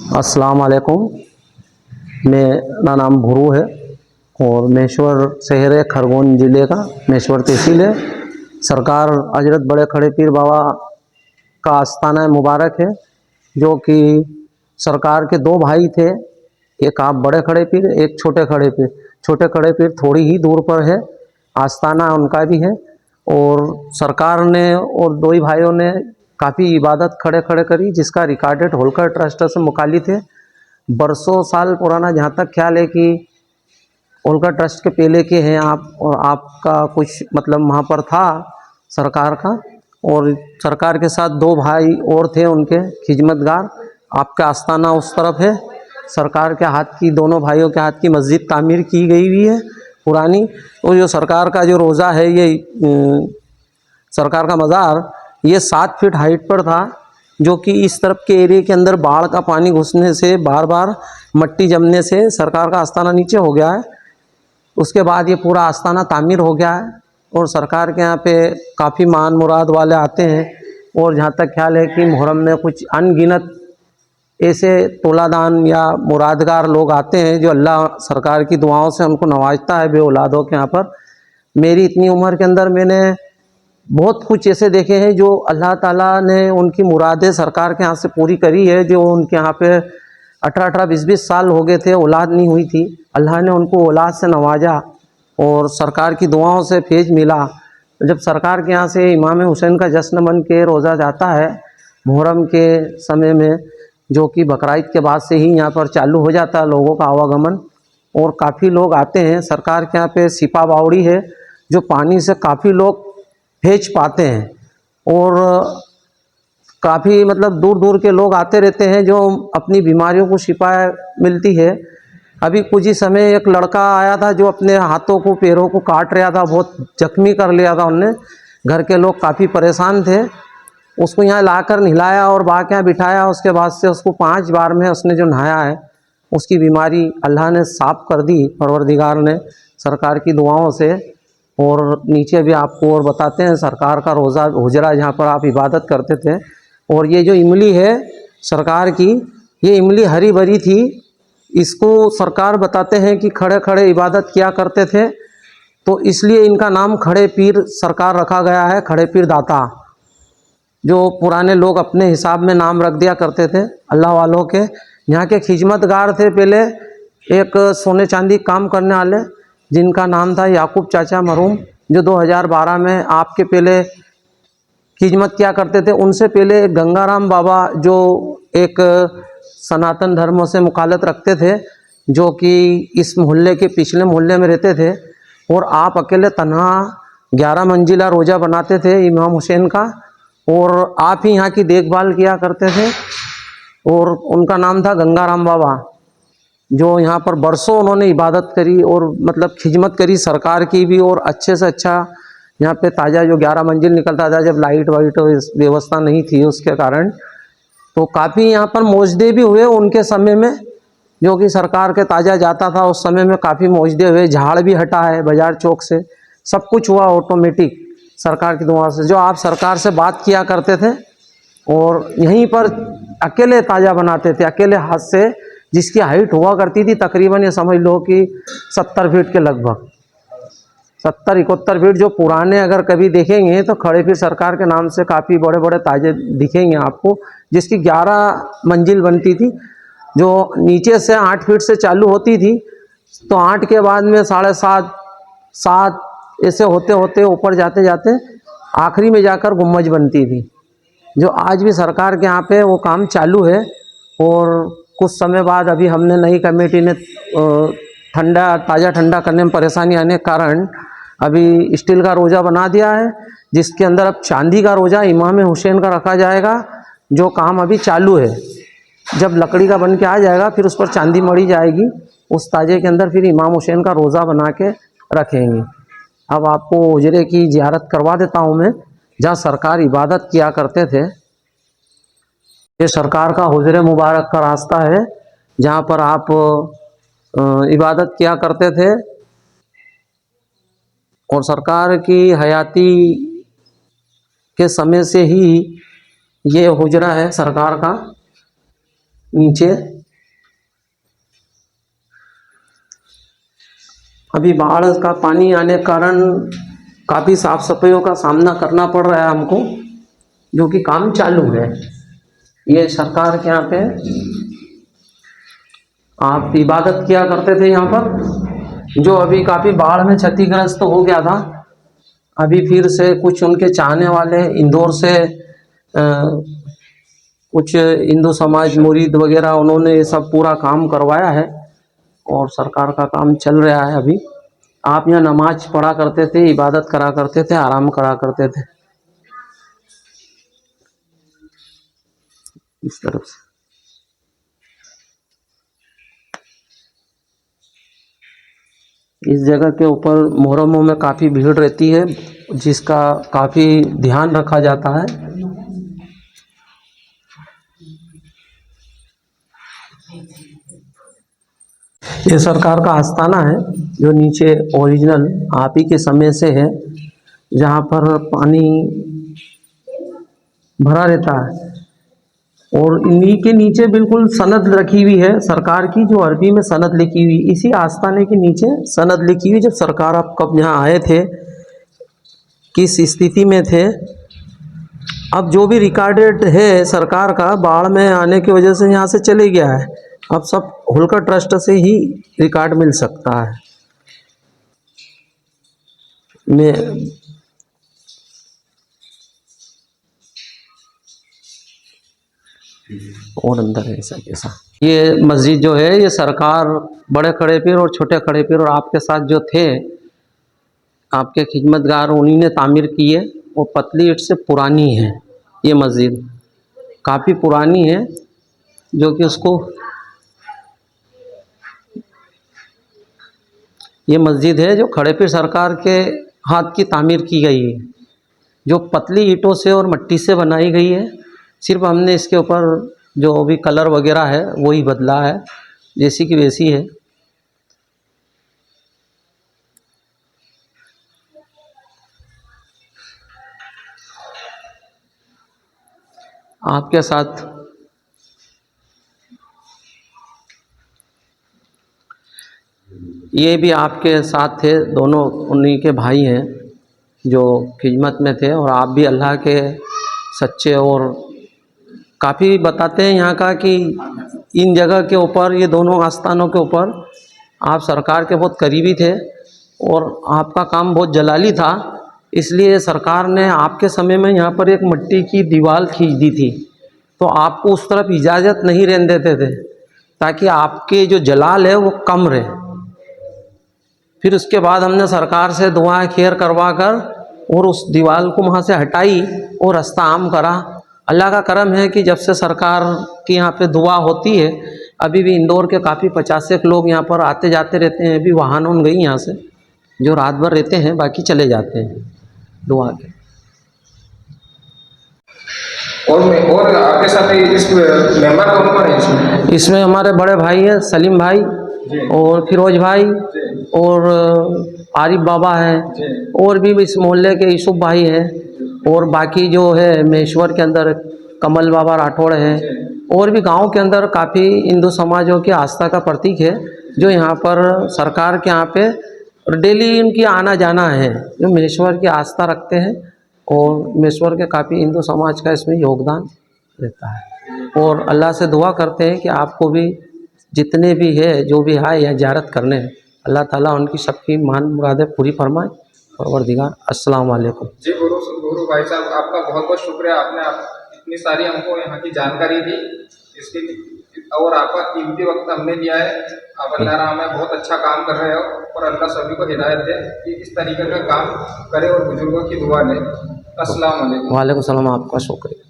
अस्सलाम वालेकुम। मेरा नाम भुरू है और महेश्वर शहर है, खरगोन ज़िले का महेश्वर तहसील है। सरकार हजरत बड़े खड़े पीर बाबा का आस्थाना मुबारक है, जो कि सरकार के दो भाई थे, एक आप बड़े खड़े पीर, एक छोटे खड़े पीर। छोटे खड़े पीर थोड़ी ही दूर पर है, आस्थाना उनका भी है। और सरकार ने और दो ही भाइयों ने काफ़ी इबादत खड़े खड़े करी, जिसका रिकॉर्डेड होलकर ट्रस्ट से मुखालित है। बरसों साल पुराना, जहाँ तक ख्याल है कि होलकर ट्रस्ट के पहले के हैं आप, और आपका कुछ मतलब वहाँ पर था सरकार का। और सरकार के साथ दो भाई और थे उनके खिदमतगार। आपका आस्थाना उस तरफ है। सरकार के हाथ की, दोनों भाइयों के हाथ की मस्जिद तामीर की गई हुई है पुरानी। और जो सरकार का जो रोज़ा है, ये सरकार का मज़ार, ये 7 फीट हाइट पर था, जो कि इस तरफ के एरिया के अंदर बाढ़ का पानी घुसने से, बार बार मट्टी जमने से सरकार का आस्थाना नीचे हो गया है। उसके बाद ये पूरा आस्थाना तामीर हो गया है और सरकार के यहाँ पे काफ़ी मान मुराद वाले आते हैं। और जहाँ तक ख्याल है कि मुहर्रम में कुछ अनगिनत ऐसे तोलादान या मुरादगार लोग आते हैं, जो अल्लाह सरकार की दुआओं से हमको नवाजता है बे औलादों के यहाँ पर। मेरी इतनी उम्र के अंदर मैंने बहुत कुछ ऐसे देखे हैं जो अल्लाह ताला ने उनकी मुरादें सरकार के यहाँ से पूरी करी है। जो उनके यहाँ पे 18-18, 20-20 साल हो गए थे, औलाद नहीं हुई थी, अल्लाह ने उनको औलाद से नवाजा और सरकार की दुआओं से फैज़ मिला। जब सरकार के यहाँ से इमाम हुसैन का जश्न मन के रोज़ा जाता है मुहर्रम के समय में, जो कि बकरीद के बाद से ही यहाँ पर चालू हो जाता है लोगों का आवागमन, और काफ़ी लोग आते हैं। सरकार के यहाँ पे सिपा बावड़ी है, जो पानी से काफ़ी लोग भेज पाते हैं। और काफ़ी मतलब दूर दूर के लोग आते रहते हैं, जो अपनी बीमारियों को शिफा मिलती है। अभी कुछ ही समय एक लड़का आया था, जो अपने हाथों को पैरों को काट रहा था, बहुत जख्मी कर लिया था उनने। घर के लोग काफ़ी परेशान थे। उसको यहाँ लाकर नहलाया और बाहर यहाँ बिठाया। उसके बाद से उसको 5 बार में उसने जो नहाया है, उसकी बीमारी अल्लाह ने साफ़ कर दी, परवरदिगार ने, सरकार की दुआओं से। और नीचे भी आपको और बताते हैं सरकार का रोज़ा हुजरा, जहाँ पर आप इबादत करते थे। और ये जो इमली है सरकार की, ये इमली हरी भरी थी। इसको सरकार बताते हैं कि खड़े खड़े इबादत किया करते थे, तो इसलिए इनका नाम खड़े पीर सरकार रखा गया है, खड़े पीर दाता। जो पुराने लोग अपने हिसाब में नाम रख दिया करते थे अल्लाह वालों के। यहाँ के खिदमतगार थे पहले, एक सोने चांदी काम करने वाले, जिनका नाम था याकूब चाचा मरहूम, जो 2012 में आपके पहले खिदमत किया करते थे। उनसे पहले गंगाराम बाबा, जो एक सनातन धर्म से मुखालत रखते थे, जो कि इस मोहल्ले के पिछले मोहल्ले में रहते थे। और आप अकेले तन्हा 11 मंजिला रोज़ा बनाते थे इमाम हुसैन का, और आप ही यहाँ की देखभाल किया करते थे। और उनका नाम था गंगाराम बाबा, जो यहाँ पर बरसों उन्होंने इबादत करी और मतलब खिदमत करी सरकार की भी। और अच्छे से अच्छा यहाँ पे ताज़ा जो 11 मंजिल निकलता था, जब लाइट वाइट व्यवस्था नहीं थी उसके कारण, तो काफ़ी यहाँ पर मौजदे भी हुए उनके समय में, जो कि सरकार के ताज़ा जाता था उस समय में काफ़ी मौजदे हुए। झाड़ भी हटा है बाजार चौक से, सब कुछ हुआ ऑटोमेटिक सरकार की दुआ से। जो आप सरकार से बात किया करते थे और यहीं पर अकेले ताज़ा बनाते थे, अकेले हाथ से, जिसकी हाइट हुआ करती थी तकरीबन, ये समझ लो कि 70 फीट के लगभग, 70-71 फीट। जो पुराने अगर कभी देखेंगे तो खड़े पीर सरकार के नाम से काफ़ी बड़े बड़े ताजे दिखेंगे आपको, जिसकी 11 मंजिल बनती थी, जो नीचे से 8 फीट से चालू होती थी। तो 8 के बाद में 7.5, 7 ऐसे होते होते ऊपर जाते जाते आखिरी में जाकर गुम्बज बनती थी, जो आज भी सरकार के यहाँ पे वो काम चालू है। और कुछ समय बाद अभी हमने नई कमेटी ने ताज़ा ठंडा करने में परेशानी आने के कारण अभी स्टील का रोज़ा बना दिया है, जिसके अंदर अब चांदी का रोज़ा इमाम हुसैन का रखा जाएगा, जो काम अभी चालू है। जब लकड़ी का बन के आ जाएगा, फिर उस पर चांदी मढ़ी जाएगी, उस ताजे के अंदर फिर इमाम हुसैन का रोज़ा बना के रखेंगे। अब आपको हुजरे की ज़ियारत करवा देता हूँ मैं, जहाँ सरकार इबादत किया करते थे। ये सरकार का हुजरे मुबारक का रास्ता है, जहाँ पर आप इबादत किया करते थे। और सरकार की हयाती के समय से ही ये हुजरा है सरकार का नीचे। अभी बाढ़ का पानी आने के कारण काफ़ी साफ सफाइयों का सामना करना पड़ रहा है हमको, जो कि काम चालू है। ये सरकार के यहाँ पे आप इबादत किया करते थे यहाँ पर, जो अभी काफ़ी बाढ़ में क्षतिग्रस्त हो गया था। अभी फिर से कुछ उनके चाहने वाले इंदौर से कुछ हिंदू समाज मुरीद वगैरह, उन्होंने ये सब पूरा काम करवाया है और सरकार का काम चल रहा है। अभी आप यहाँ नमाज पढ़ा करते थे, इबादत करा करते थे, आराम करा करते थे इस तरफ से। इस जगह के ऊपर मुहर्रमों में काफ़ी भीड़ रहती है, जिसका काफ़ी ध्यान रखा जाता है। ये सरकार का आस्थाना है, जो नीचे ओरिजिनल आप ही के समय से है, जहाँ पर पानी भरा रहता है। और इन्हीं के नीचे बिल्कुल सनद रखी हुई है सरकार की, जो अरबी में सनद लिखी हुई, इसी आस्थाने के नीचे सनद लिखी हुई, जब सरकार आप कब यहाँ आए थे, किस स्थिति में थे। अब जो भी रिकॉर्डेड है सरकार का, बाढ़ में आने की वजह से यहाँ से चले गया है। अब सब होलकर ट्रस्ट से ही रिकॉर्ड मिल सकता है। मैं और अंदर है ऐसा कैसा। ये मस्जिद जो है, ये सरकार बड़े खड़े पीर और छोटे खड़े पीर और आपके साथ जो थे आपके खिदमतगार, उन्हीं ने तामीर की है। वो पतली ईंट से पुरानी है, ये मस्जिद काफ़ी पुरानी है, जो कि उसको ये मस्जिद है जो खड़े पीर सरकार के हाथ की तामीर की गई है, जो पतली ईंटों से और मिट्टी से बनाई गई है। सिर्फ हमने इसके ऊपर जो भी कलर वगैरह है वही बदला है, जैसी की वैसी है। आपके साथ ये भी आपके साथ थे, दोनों उन्हीं के भाई हैं जो खिदमत में थे। और आप भी अल्लाह के सच्चे, और काफ़ी बताते हैं यहाँ का कि इन जगह के ऊपर, ये दोनों आस्थानों के ऊपर आप सरकार के बहुत करीबी थे और आपका काम बहुत जलाली था। इसलिए सरकार ने आपके समय में यहाँ पर एक मिट्टी की दीवार खींच दी थी, तो आपको उस तरफ इजाज़त नहीं रहने देते थे, ताकि आपके जो जलाल है वो कम रहे। फिर उसके बाद हमने सरकार से दुआएं खैर करवा कर और उस दीवार को वहाँ से हटाई और रास्ता आम करा। अल्लाह का करम है कि जब से सरकार की यहाँ पे दुआ होती है, अभी भी इंदौर के काफ़ी 50 लोग यहाँ पर आते जाते रहते हैं। अभी वाहन उन गई यहाँ से, जो रात भर रहते हैं, बाकी चले जाते हैं दुआ के। और आपके साथ इस मेंबर कौन है इसमें हमारे बड़े भाई हैं सलीम भाई और फिरोज भाई और आरिफ बाबा हैं, और भी इस मोहल्ले के यूसुफ भाई हैं, और बाकी जो है महेश्वर के अंदर कमल बाबा राठौड़ हैं, और भी गांव के अंदर काफ़ी हिंदू समाजों की आस्था का प्रतीक है, जो यहाँ पर सरकार के यहाँ पे डेली इनकी आना जाना है, जो महेश्वर की आस्था रखते हैं। और महेश्वर के काफ़ी हिंदू समाज का इसमें योगदान रहता है। और अल्लाह से दुआ करते हैं कि आपको भी जितने भी है, जो भी आए या ज़ियारत करने, अल्लाह ताला उनकी सबकी मान मुरादें पूरी फरमाए। परवरदिगार। अस्सलाम वालेकुम। जी गुरु भाई साहब, आपका बहुत बहुत शुक्रिया। आपने इतनी सारी हमको यहाँ की जानकारी दी, इसके और आपका कीमती वक्त हमने दिया है। आप अल्लाह में बहुत अच्छा काम कर रहे हो, और अल्लाह सभी को हिदायत दे कि इस तरीके का काम करे और बुजुर्गों की दुआ ले। अस्सलाम वालेकुम। वालेकुम सलाम, आपका शुक्रिया।